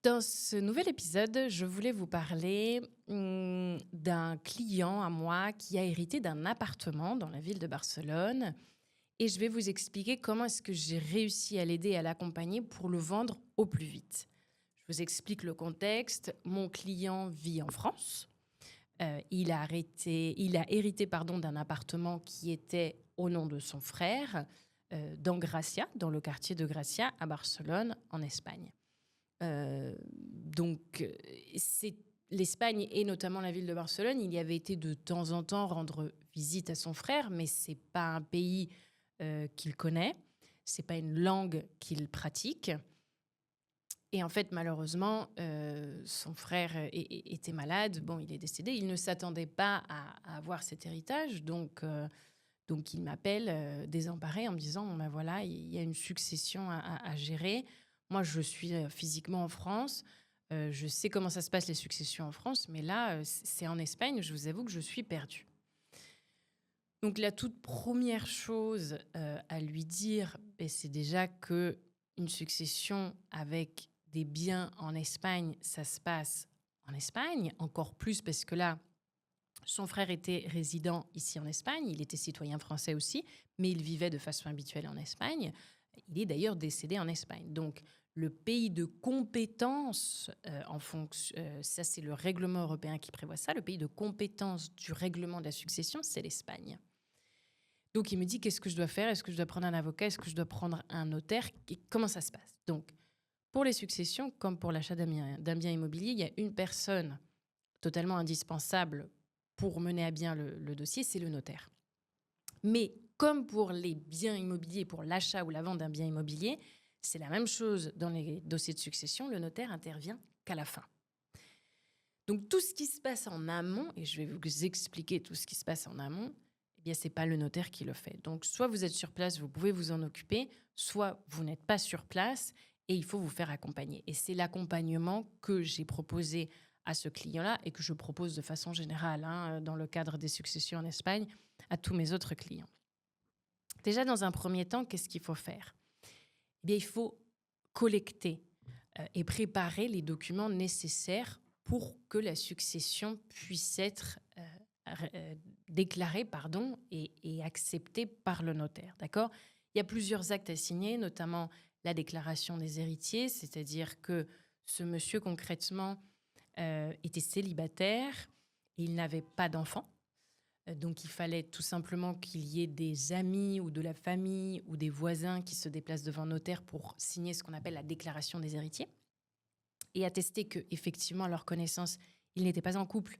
Dans ce nouvel épisode, je voulais vous parler d'un client à moi qui a hérité d'un appartement dans la ville de Barcelone et je vais vous expliquer comment est-ce que j'ai réussi à l'aider et à l'accompagner pour le vendre au plus vite. Je vous explique le contexte. Mon client vit en France. Il a hérité d'un appartement qui était au nom de son frère dans Gracia, dans le quartier de Gracia à Barcelone, en Espagne. Donc, c'est l'Espagne et notamment la ville de Barcelone. Il y avait été de temps en temps rendre visite à son frère, mais c'est pas un pays qu'il connaît, c'est pas une langue qu'il pratique. Et en fait, malheureusement, son frère était malade. Bon, il est décédé. Il ne s'attendait pas à avoir cet héritage, donc il m'appelle désemparé en me disant bon, ben voilà, il y a une succession à gérer. Moi, je suis physiquement en France. Je sais comment ça se passe les successions en France, mais là, c'est en Espagne. Je vous avoue que je suis perdue. Donc la toute première chose à lui dire, ben, c'est déjà que une succession avec des biens en Espagne, ça se passe en Espagne, encore plus parce que là, son frère était résident ici en Espagne, il était citoyen français aussi, mais il vivait de façon habituelle en Espagne. Il est d'ailleurs décédé en Espagne. Donc, le pays de compétence, ça c'est le règlement européen qui prévoit ça, le pays de compétence du règlement de la succession, c'est l'Espagne. Donc, il me dit, qu'est-ce que je dois faire? Est-ce que je dois prendre un avocat? Est-ce que je dois prendre un notaire? Et comment ça se passe? Donc, pour les successions, comme pour l'achat d'un bien immobilier, il y a une personne totalement indispensable pour mener à bien le dossier, c'est le notaire. Mais comme pour les biens immobiliers, pour l'achat ou la vente d'un bien immobilier, c'est la même chose dans les dossiers de succession, le notaire intervient qu'à la fin. Donc tout ce qui se passe en amont, et je vais vous expliquer tout ce qui se passe en amont, eh bien, ce n'est pas le notaire qui le fait. Donc soit vous êtes sur place, vous pouvez vous en occuper, soit vous n'êtes pas sur place et il faut vous faire accompagner. Et c'est l'accompagnement que j'ai proposé à ce client-là et que je propose de façon générale dans le cadre des successions en Espagne à tous mes autres clients. Déjà, dans un premier temps, qu'est-ce qu'il faut faire? Eh bien, il faut collecter et préparer les documents nécessaires pour que la succession puisse être déclarée et acceptée par le notaire. D'accord? Il y a plusieurs actes à signer, notamment la déclaration des héritiers, c'est-à-dire que ce monsieur, concrètement, était célibataire, il n'avait pas d'enfant. Donc, il fallait tout simplement qu'il y ait des amis ou de la famille ou des voisins qui se déplacent devant le notaire pour signer ce qu'on appelle la déclaration des héritiers et attester qu'effectivement, à leur connaissance, ils n'étaient pas en couple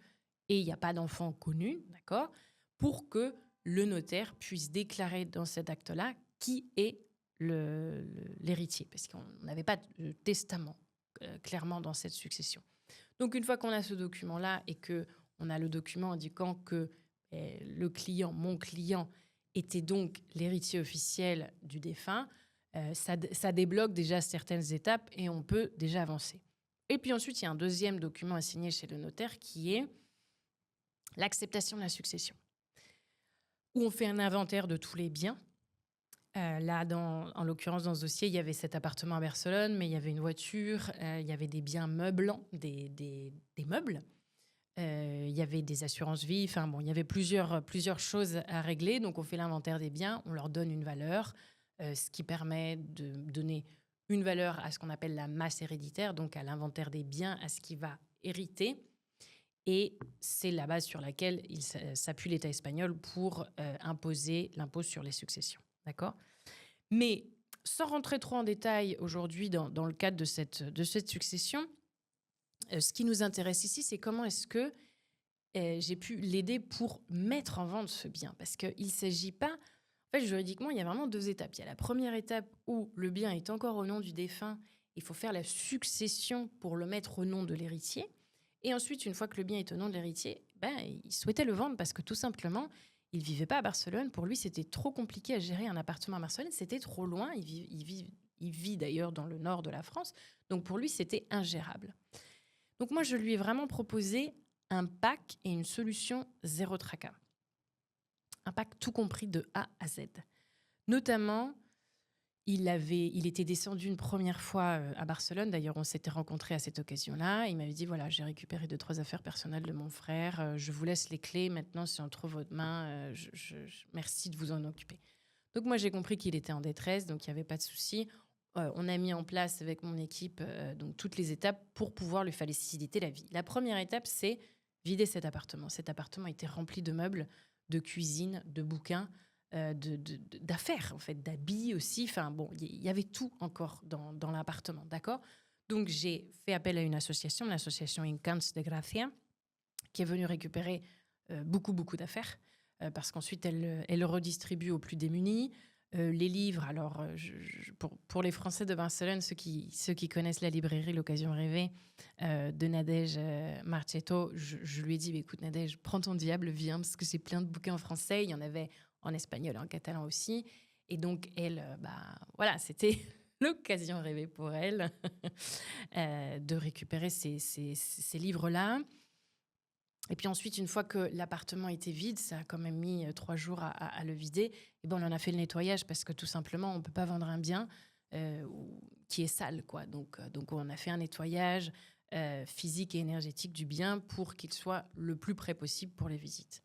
et il n'y a pas d'enfant connu, d'accord, pour que le notaire puisse déclarer dans cet acte-là qui est l'héritier, parce qu'on n'avait pas de testament clairement dans cette succession. Donc, une fois qu'on a ce document-là et qu'on a le document indiquant que le client, mon client, était donc l'héritier officiel du défunt, ça débloque déjà certaines étapes et on peut déjà avancer. Et puis ensuite, il y a un deuxième document à signer chez le notaire qui est l'acceptation de la succession, où on fait un inventaire de tous les biens. Là, en l'occurrence, dans ce dossier, il y avait cet appartement à Barcelone, mais il y avait une voiture, il y avait des biens meublants, des meubles. Il y avait des assurances vie, enfin bon, il y avait plusieurs choses à régler. Donc, on fait l'inventaire des biens, on leur donne une valeur, ce qui permet de donner une valeur à ce qu'on appelle la masse héréditaire, donc à l'inventaire des biens, à ce qui va hériter. Et c'est la base sur laquelle il s'appuie l'État espagnol pour imposer l'impôt sur les successions. D'accord? Mais sans rentrer trop en détail aujourd'hui dans le cadre de cette succession, ce qui nous intéresse ici, c'est comment est-ce que j'ai pu l'aider pour mettre en vente ce bien. Parce qu'il ne s'agit pas... En fait, juridiquement, il y a vraiment deux étapes. Il y a la première étape où le bien est encore au nom du défunt. Il faut faire la succession pour le mettre au nom de l'héritier. Et ensuite, une fois que le bien est au nom de l'héritier, il souhaitait le vendre parce que tout simplement, il ne vivait pas à Barcelone. Pour lui, c'était trop compliqué à gérer un appartement à Barcelone. C'était trop loin. Il vit d'ailleurs dans le nord de la France. Donc pour lui, c'était ingérable. Donc moi, je lui ai vraiment proposé un pack et une solution zéro tracas. Un pack tout compris de A à Z. Notamment, il était descendu une première fois à Barcelone. D'ailleurs, on s'était rencontrés à cette occasion-là. Il m'avait dit, voilà, j'ai récupéré 2, 3 affaires personnelles de mon frère. Je vous laisse les clés. Maintenant, c'est entre vos mains. Merci de vous en occuper. Donc, moi, j'ai compris qu'il était en détresse, donc il n'y avait pas de souci. On a mis en place avec mon équipe donc toutes les étapes pour pouvoir lui faciliter la vie. La première étape, c'est vider cet appartement. Cet appartement était rempli de meubles, de cuisine, de bouquins, d'affaires, en fait, d'habits aussi. Enfin, bon, il y avait tout encore dans l'appartement, d'accord? Donc, j'ai fait appel à une association, l'association Incants de Gracia, qui est venue récupérer beaucoup d'affaires, parce qu'ensuite, elle redistribue aux plus démunis. Les livres, alors, pour les Français de Barcelone, ceux qui connaissent la librairie L'Occasion Rêvée de Nadège Marchetto, je lui ai dit, écoute Nadège, prends ton diable, viens, parce que j'ai plein de bouquins en français, il y en avait en espagnol et en catalan aussi. Et donc, elle, voilà, c'était l'occasion rêvée pour elle de récupérer ces livres-là. Et puis ensuite, une fois que l'appartement était vide, ça a quand même mis 3 jours à le vider, et ben on en a fait le nettoyage parce que tout simplement, on ne peut pas vendre un bien qui est sale, quoi. Donc, on a fait un nettoyage physique et énergétique du bien pour qu'il soit le plus près possible pour les visites.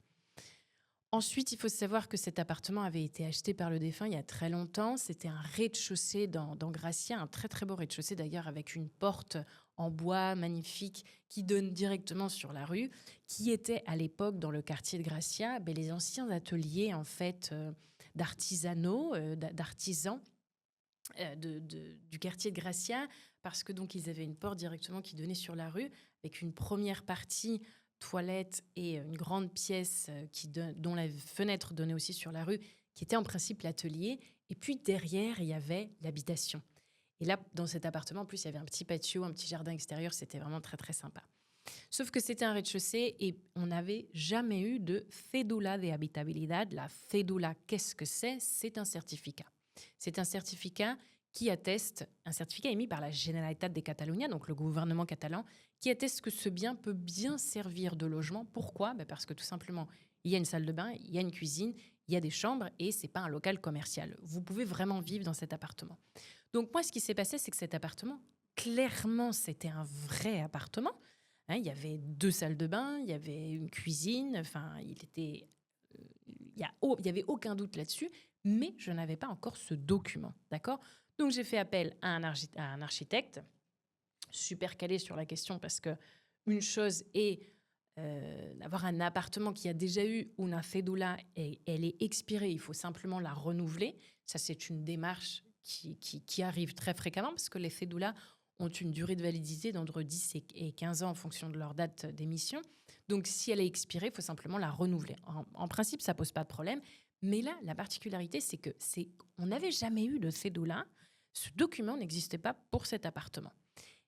Ensuite, il faut savoir que cet appartement avait été acheté par le défunt il y a très longtemps. C'était un rez-de-chaussée dans Gracia, un très très beau rez-de-chaussée d'ailleurs, avec une porte en bois magnifique qui donne directement sur la rue, qui était à l'époque dans le quartier de Gracia les anciens ateliers en fait d'artisanaux, d'artisans du quartier de Gracia, parce que donc ils avaient une porte directement qui donnait sur la rue, avec une première partie toilette et une grande pièce dont la fenêtre donnait aussi sur la rue, qui était en principe l'atelier. Et puis derrière, il y avait l'habitation. Et là, dans cet appartement, en plus, il y avait un petit patio, un petit jardin extérieur. C'était vraiment très, très sympa. Sauf que c'était un rez-de-chaussée et on n'avait jamais eu de cédula de habitabilidad. La cédula, qu'est-ce que c'est? C'est un certificat. C'est un certificat qui atteste, un certificat émis par la Generalitat de Catalunya, donc le gouvernement catalan, qui atteste que ce bien peut bien servir de logement. Pourquoi? Parce que tout simplement, il y a une salle de bain, il y a une cuisine, il y a des chambres et c'est pas un local commercial. Vous pouvez vraiment vivre dans cet appartement. Donc moi, ce qui s'est passé, c'est que cet appartement, clairement, c'était un vrai appartement. Il y avait 2 salles de bain, il y avait une cuisine, enfin, il y avait aucun doute là-dessus, mais je n'avais pas encore ce document, d'accord? Donc j'ai fait appel à un architecte, super calé sur la question, parce que une chose est d'avoir un appartement qui a déjà eu une cédula et elle est expirée, il faut simplement la renouveler. Ça, c'est une démarche qui arrive très fréquemment, parce que les cédulas ont une durée de validité d'entre 10 et 15 ans en fonction de leur date d'émission. Donc, si elle est expirée, il faut simplement la renouveler. En principe, ça ne pose pas de problème. Mais là, la particularité, c'est qu'on n'avait jamais eu de cédula. Ce document n'existait pas pour cet appartement.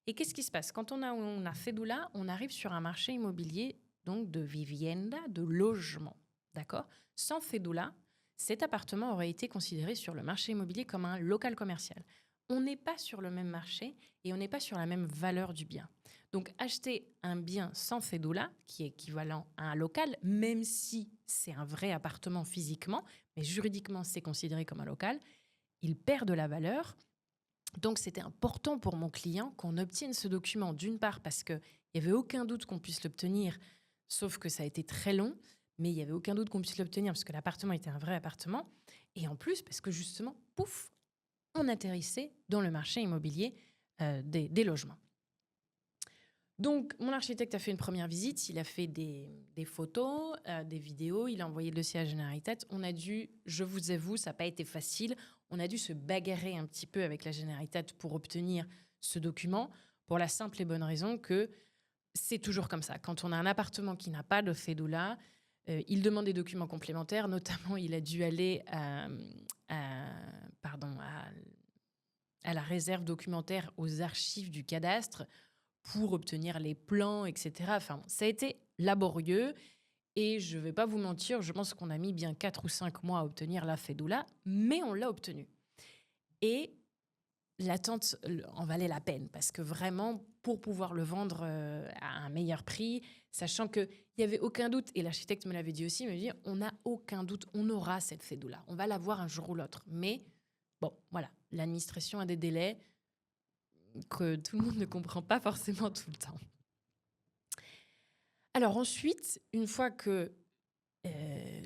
Et qu'est-ce qui se passe? Quand on a cédula, on arrive sur un marché immobilier donc de vivienda, de logement. D'accord? Sans cédula, cet appartement aurait été considéré sur le marché immobilier comme un local commercial. On n'est pas sur le même marché et on n'est pas sur la même valeur du bien. Donc, acheter un bien sans cédula, qui est équivalent à un local, même si c'est un vrai appartement physiquement, mais juridiquement, c'est considéré comme un local, il perd de la valeur. Donc, c'était important pour mon client qu'on obtienne ce document, d'une part parce qu'il n'y avait aucun doute qu'on puisse l'obtenir, sauf que ça a été très long, mais il n'y avait aucun doute qu'on puisse l'obtenir parce que l'appartement était un vrai appartement. Et en plus, parce que justement, pouf, on atterrissait dans le marché immobilier des logements. Donc, mon architecte a fait une première visite, il a fait des photos, des vidéos, il a envoyé le dossier à la Generalitat. On a dû, je vous avoue, ça n'a pas été facile, on a dû se bagarrer un petit peu avec la Generalitat pour obtenir ce document, pour la simple et bonne raison que c'est toujours comme ça. Quand on a un appartement qui n'a pas de cédula, il demande des documents complémentaires, notamment il a dû aller à la réserve documentaire aux archives du cadastre pour obtenir les plans, etc. Enfin, ça a été laborieux et je ne vais pas vous mentir, je pense qu'on a mis bien 4 ou 5 mois à obtenir la cédula, mais on l'a obtenue. Et l'attente en valait la peine parce que vraiment, pour pouvoir le vendre à un meilleur prix, sachant qu'il n'y avait aucun doute, et l'architecte me l'avait dit aussi, il me dit, on n'a aucun doute, on aura cette cédula, on va l'avoir un jour ou l'autre. Mais bon, voilà, l'administration a des délais que tout le monde ne comprend pas forcément tout le temps. Alors ensuite, une fois que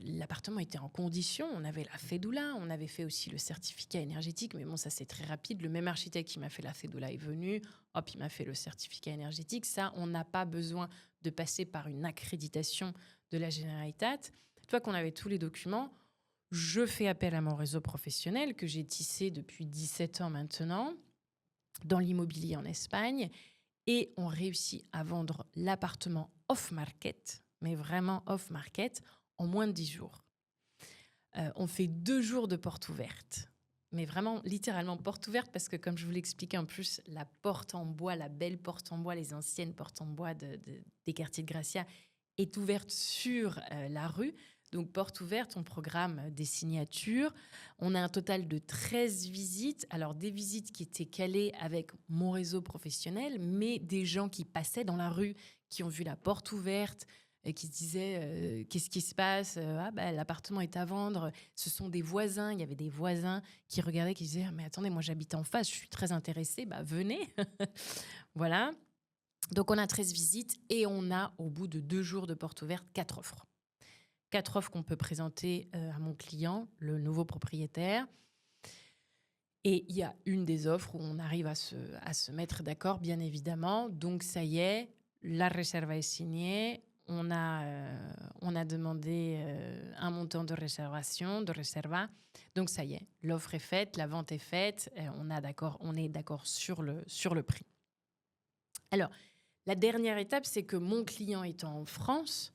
l'appartement était en condition, on avait la fédoula, on avait fait aussi le certificat énergétique, mais bon, ça c'est très rapide. Le même architecte qui m'a fait la fédoula est venu, hop, il m'a fait le certificat énergétique. Ça, on n'a pas besoin de passer par une accréditation de la Generalitat. Une fois qu'on avait tous les documents, je fais appel à mon réseau professionnel que j'ai tissé depuis 17 ans maintenant dans l'immobilier en Espagne et on réussit à vendre l'appartement off-market, mais vraiment off-market, en moins de 10 jours. On fait 2 jours de porte ouverte, mais vraiment littéralement porte ouverte parce que comme je vous l'expliquais en plus, la porte en bois, la belle porte en bois, les anciennes portes en bois des quartiers de Gracia est ouverte sur la rue. Donc, porte ouverte, on programme des signatures. On a un total de 13 visites. Alors, des visites qui étaient calées avec mon réseau professionnel, mais des gens qui passaient dans la rue, qui ont vu la porte ouverte, et qui se disaient qu'est-ce qui se passe, l'appartement est à vendre. Ce sont des voisins. Il y avait des voisins qui regardaient, qui disaient mais attendez, moi j'habite en face, je suis très intéressée. Venez. Voilà. Donc, on a 13 visites et on a, au bout de 2 jours de porte ouverte, 4 offres. 4 offres qu'on peut présenter à mon client, le nouveau propriétaire. Et il y a une des offres où on arrive à se mettre d'accord, bien évidemment. Donc, ça y est, la réserva est signée. On a demandé un montant de réservation, de réserva. Donc, ça y est, l'offre est faite, la vente est faite. On est d'accord sur le prix. Alors, la dernière étape, c'est que mon client étant en France,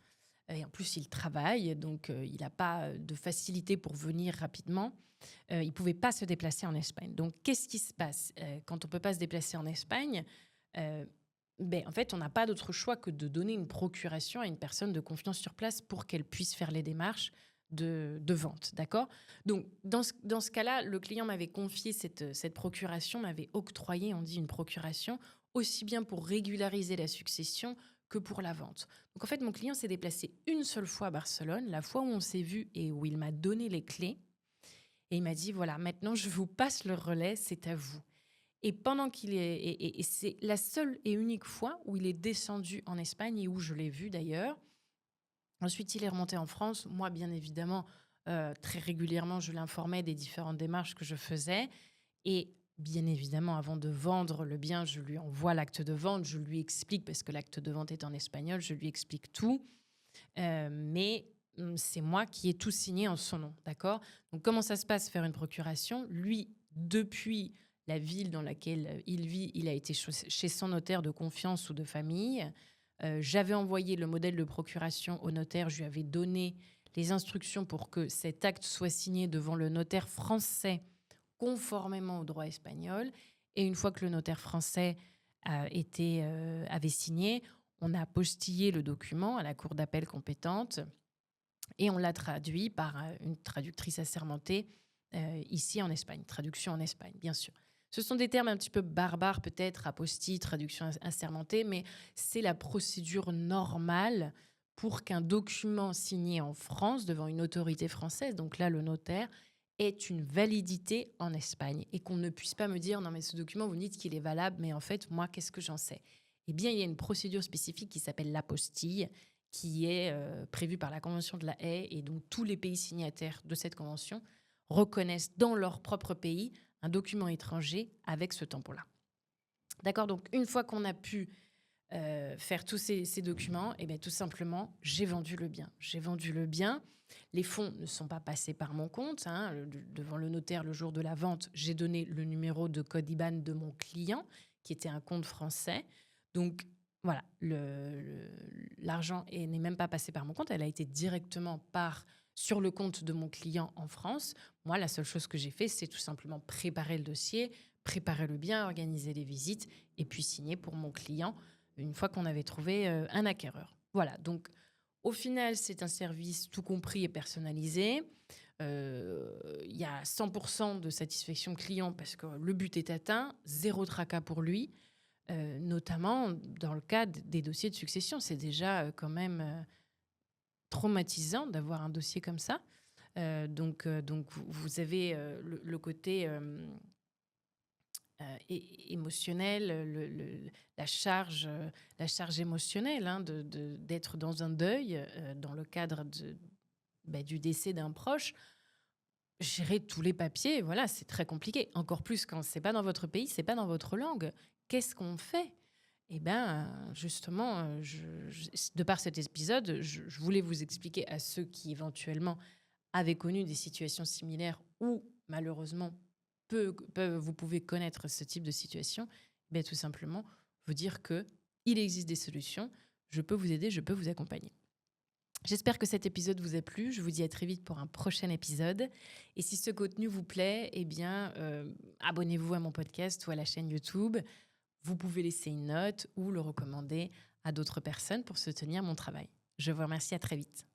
et en plus il travaille, donc il n'a pas de facilité pour venir rapidement, il ne pouvait pas se déplacer en Espagne. Donc, qu'est-ce qui se passe quand on ne peut pas se déplacer en Espagne en fait, on n'a pas d'autre choix que de donner une procuration à une personne de confiance sur place pour qu'elle puisse faire les démarches de vente, d'accord ? Donc, dans ce cas-là, le client m'avait confié cette procuration, m'avait octroyé, on dit une procuration, aussi bien pour régulariser la succession que pour la vente. Donc, en fait, mon client s'est déplacé une seule fois à Barcelone, la fois où on s'est vu et où il m'a donné les clés. Et il m'a dit, voilà, maintenant, je vous passe le relais, c'est à vous. Et pendant qu'il est... Et c'est la seule et unique fois où il est descendu en Espagne et où je l'ai vu d'ailleurs. Ensuite, il est remonté en France. Moi, bien évidemment, très régulièrement, je l'informais des différentes démarches que je faisais. Et bien évidemment, avant de vendre le bien, je lui envoie l'acte de vente. Je lui explique, parce que l'acte de vente est en espagnol, je lui explique tout. Mais c'est moi qui ai tout signé en son nom, d'accord ? Donc, comment ça se passe, faire une procuration ? Lui, depuis la ville dans laquelle il vit, il a été chez son notaire de confiance ou de famille. J'avais envoyé le modèle de procuration au notaire. Je lui avais donné les instructions pour que cet acte soit signé devant le notaire français conformément au droit espagnol. Et une fois que le notaire français avait signé, on a postillé le document à la cour d'appel compétente et on l'a traduit par une traductrice assermentée ici en Espagne. Traduction en Espagne, bien sûr. Ce sont des termes un petit peu barbares peut-être, apostille, traduction assermentée, mais c'est la procédure normale pour qu'un document signé en France devant une autorité française, donc là le notaire, ait une validité en Espagne et qu'on ne puisse pas me dire « non mais ce document, vous dites qu'il est valable, mais en fait, moi, qu'est-ce que j'en sais ?» Eh bien, il y a une procédure spécifique qui s'appelle l'apostille, qui est prévue par la Convention de la Haye, et donc tous les pays signataires de cette convention reconnaissent dans leur propre pays un document étranger avec ce tampon-là. D'accord ? Donc, une fois qu'on a pu faire tous ces documents, eh bien, tout simplement, j'ai vendu le bien. J'ai vendu le bien. Les fonds ne sont pas passés par mon compte. Devant le notaire, le jour de la vente, j'ai donné le numéro de code IBAN de mon client, qui était un compte français. Donc, voilà, l'argent n'est même pas passé par mon compte. Elle a été directement sur le compte de mon client en France. Moi, la seule chose que j'ai fait, c'est tout simplement préparer le dossier, préparer le bien, organiser les visites et puis signer pour mon client une fois qu'on avait trouvé un acquéreur. Voilà, donc au final, c'est un service tout compris et personnalisé. Il y a 100% de satisfaction client parce que le but est atteint, zéro tracas pour lui, notamment dans le cas des dossiers de succession. C'est déjà quand même traumatisant d'avoir un dossier comme ça. Donc vous avez le côté émotionnelle, la charge émotionnelle d'être dans un deuil dans le cadre du décès d'un proche. Gérer tous les papiers, voilà, c'est très compliqué. Encore plus quand c'est pas dans votre pays, c'est pas dans votre langue. Qu'est-ce qu'on fait? Eh bien, justement, de par cet épisode, je voulais vous expliquer à ceux qui éventuellement avaient connu des situations similaires ou malheureusement vous pouvez connaître ce type de situation, bien tout simplement vous dire que il existe des solutions. Je peux vous aider, je peux vous accompagner. J'espère que cet épisode vous a plu. Je vous dis à très vite pour un prochain épisode. Et si ce contenu vous plaît, eh bien, abonnez-vous à mon podcast ou à la chaîne YouTube. Vous pouvez laisser une note ou le recommander à d'autres personnes pour soutenir mon travail. Je vous remercie, à très vite.